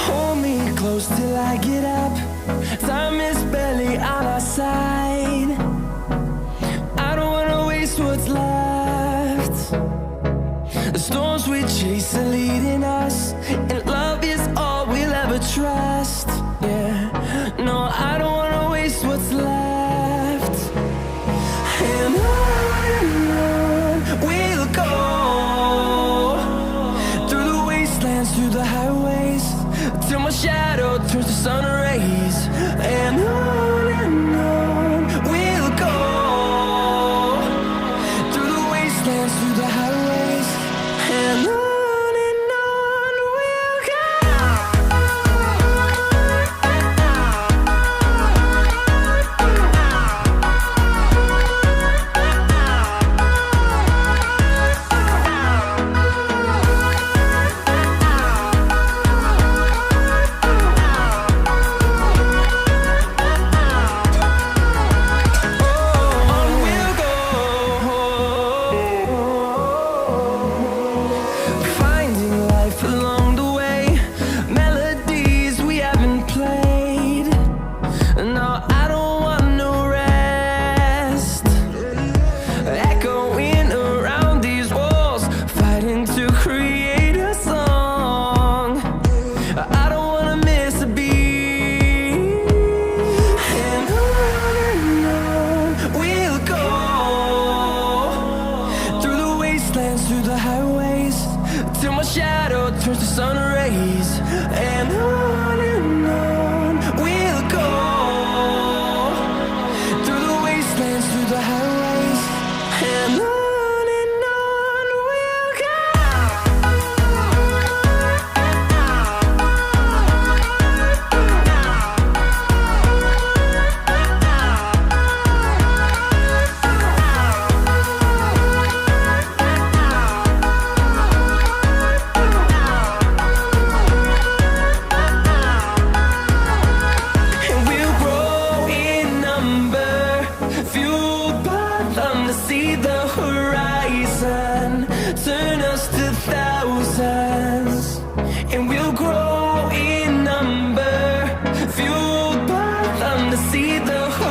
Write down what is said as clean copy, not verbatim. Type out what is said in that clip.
Hold me close till I get up. Time is barely on our side. I don't wanna waste what's left. The storms we chase are leading us, and love is all we'll ever trust. Yeah, no, I don't wanna waste what's left. And on we'll go, through the wastelands, through the highways, till my shadow turns to sun rays. And on we'll go, through the wastelands, through the highways, and on we'll go. Through the highways, till my shadow turns to sun rays. And on we'll go, through the wastelands, through the highways, and on we'll go. See the horizon turn us to thousands, and we'll grow in number, fueled by them to see the horizon.